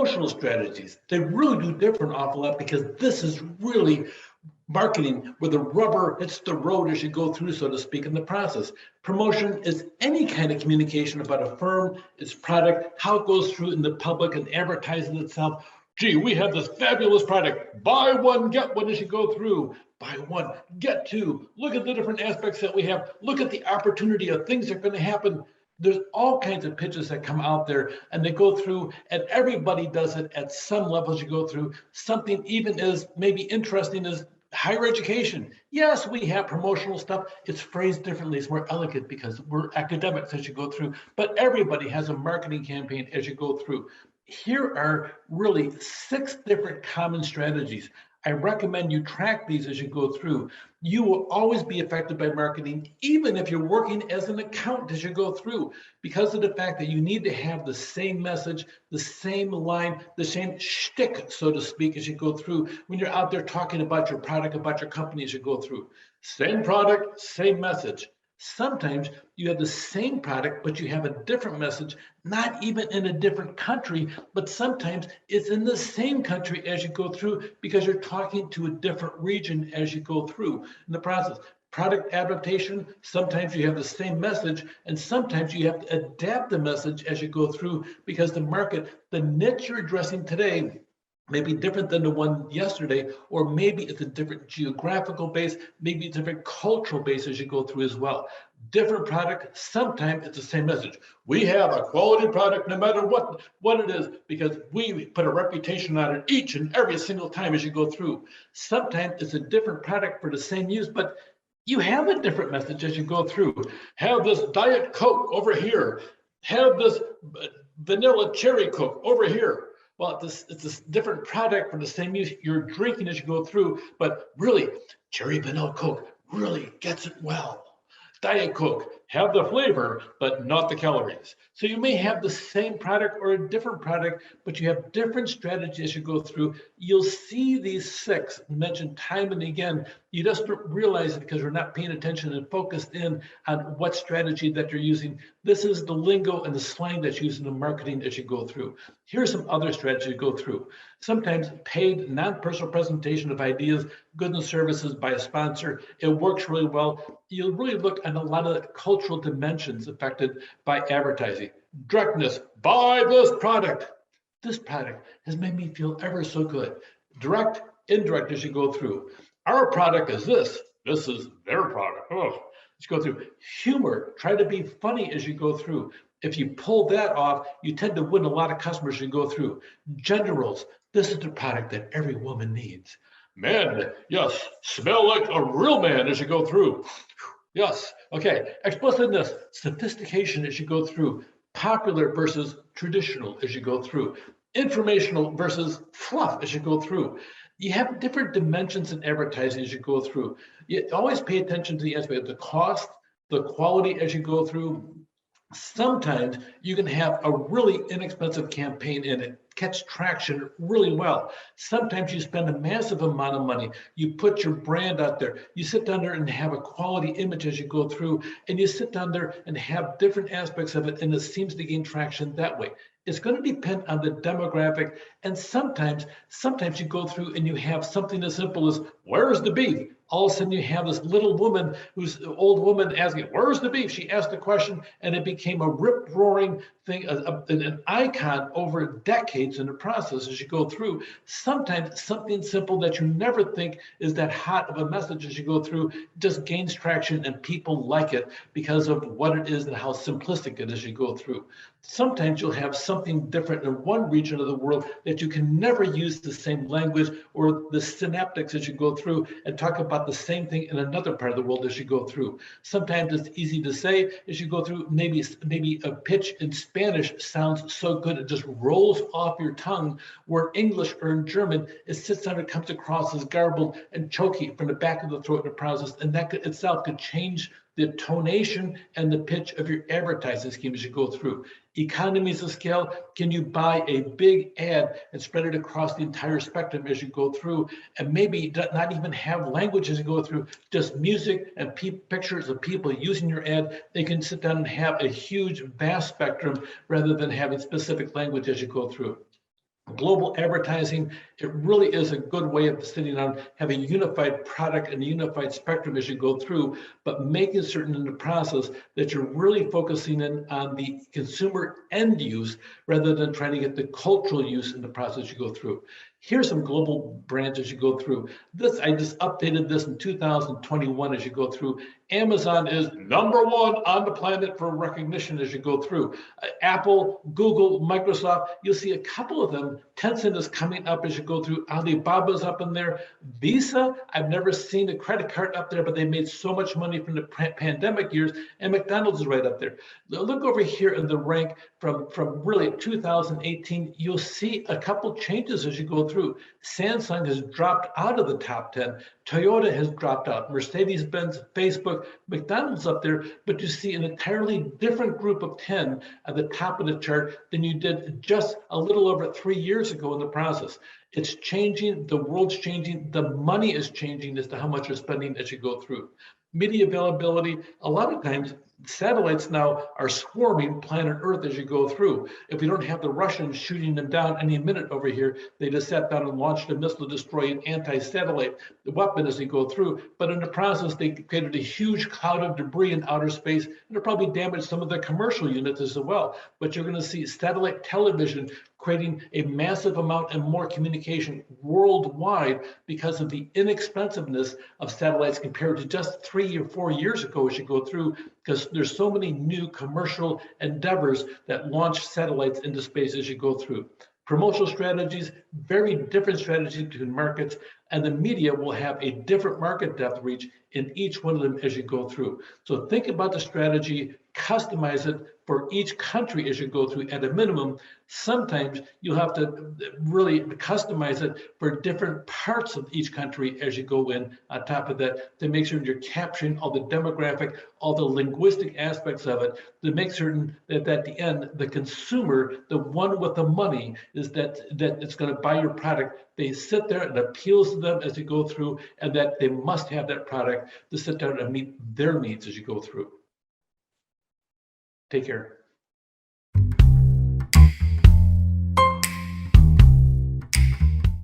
promotional strategies, they really do differ an awful lot because this is really marketing where the rubber hits the road as you go through, so to speak, in the process. Promotion is any kind of communication about a firm, its product, how it goes through in the public and advertising itself. Gee, we have this fabulous product. Buy one, get one as you go through. Buy one, get two. Look at the different aspects that we have. Look at the opportunity of things that are going to happen. There's all kinds of pitches that come out there and they go through, and everybody does it at some levels you go through. Something even as maybe interesting as higher education. Yes, we have promotional stuff. It's phrased differently. It's more elegant because we're academics as you go through, but everybody has a marketing campaign as you go through. Here are really 6 different common strategies. I recommend you track these as you go through. You will always be affected by marketing, even if you're working as an accountant as you go through, because of the fact that you need to have the same message, the same line, the same shtick, so to speak, as you go through when you're out there talking about your product, about your company as you go through. Same product, same message. Sometimes you have the same product, but you have a different message, not even in a different country, but sometimes it's in the same country as you go through because you're talking to a different region as you go through in the process. Product adaptation, sometimes you have the same message, and sometimes you have to adapt the message as you go through because the market, the niche you're addressing today, may be different than the one yesterday, or maybe it's a different geographical base, maybe a different cultural base as you go through as well. Different product, sometimes it's the same message. We have a quality product no matter what it is, because we put a reputation on it each and every single time as you go through. Sometimes it's a different product for the same use, but you have a different message as you go through. Have this Diet Coke over here. Have this vanilla cherry Coke over here. Well, it's a different product for the same use you're drinking as you go through, but really, cherry vanilla Coke really gets it well. Diet Coke, have the flavor, but not the calories. So you may have the same product or a different product, but you have different strategies as you go through. You'll see these 6 mentioned time and again. You just don't realize it because you're not paying attention and focused in on what strategy that you're using. This is the lingo and the slang that's used in the marketing as you go through. Here's some other strategies you go through. Sometimes paid non-personal presentation of ideas, goods and services by a sponsor. It works really well. You'll really look at a lot of the cultural dimensions affected by advertising. Directness, buy this product. This product has made me feel ever so good. Direct, indirect as you go through. Our product is this. This is their product. Oh, let's go through. Humor, try to be funny as you go through. If you pull that off, you tend to win a lot of customers as you go through. Gender roles, this is the product that every woman needs. Men, yes, smell like a real man as you go through. Yes, okay. Explicitness, sophistication as you go through. Popular versus traditional as you go through. Informational versus fluff as you go through. You have different dimensions in advertising as you go through. You always pay attention to the aspect of the cost, the quality as you go through. Sometimes you can have a really inexpensive campaign and it catch traction really well. Sometimes you spend a massive amount of money. You put your brand out there. You sit down there and have a quality image as you go through, and you sit down there and have different aspects of it, and it seems to gain traction that way. It's going to depend on the demographic, and sometimes you go through and you have something as simple as, where's the beef? All of a sudden you have this little woman who's an old woman asking, where's the beef? She asked the question and it became a rip-roaring thing, an icon over decades in the process as you go through. Sometimes something simple that you never think is that hot of a message as you go through just gains traction and people like it because of what it is and how simplistic it is as you go through. Sometimes you'll have something different in one region of the world that you can never use the same language or the synaptics as you go through and talk about the same thing in another part of the world as you go through. Sometimes it's easy to say as you go through, maybe a pitch in Spanish sounds so good it just rolls off your tongue, where English or in German, it sits down and comes across as garbled and choky from the back of the throat in the process, and that itself could change the tonation and the pitch of your advertising scheme as you go through. Economies of scale, can you buy a big ad and spread it across the entire spectrum as you go through, and maybe not even have language as you go through, just music and pictures of people using your ad. They can sit down and have a huge, vast spectrum rather than having specific language as you go through. global advertising, it really is a good way of sitting down, having a unified product and a unified spectrum as you go through, but making certain in the process that you're really focusing in on the consumer end use rather than trying to get the cultural use in the process you go through. Here's some global brands as you go through. This, I just updated this in 2021 as you go through. Amazon is #1 on the planet for recognition as you go through. Apple, Google, Microsoft, you'll see a couple of them. Tencent is coming up as you go through. Alibaba's up in there. Visa, I've never seen a credit card up there, but they made so much money from the pandemic years, and McDonald's is right up there. Look over here in the rank from really 2018, you'll see a couple changes as you go through. Samsung has dropped out of the top 10. Toyota has dropped out. Mercedes-Benz, Facebook, McDonald's up there, but you see an entirely different group of 10 at the top of the chart than you did just a little over 3 years ago in the process. It's changing, the world's changing, the money is changing as to how much you're spending as you go through. Media availability, a lot of times satellites now are swarming planet Earth as you go through. If we don't have the Russians shooting them down any minute over here, they just sat down and launched a missile to destroy an anti-satellite weapon as they go through. But in the process, they created a huge cloud of debris in outer space, and it probably damaged some of the commercial units as well. But you're going to see satellite television creating a massive amount and more communication worldwide because of the inexpensiveness of satellites compared to just 3 or 4 years ago as you go through, because there's so many new commercial endeavors that launch satellites into space as you go through. Promotional strategies, very different strategies between markets, and the media will have a different market depth reach in each one of them as you go through. So think about the strategy, customize it for each country as you go through at a minimum. Sometimes you'll have to really customize it for different parts of each country as you go in on top of that to make sure you're capturing all the demographic, all the linguistic aspects of it, to make certain that at the end, the consumer, the one with the money, is that it's going to buy your product. They sit there and it appeals to them as you go through, and that they must have that product to sit down and meet their needs as you go through. Take care.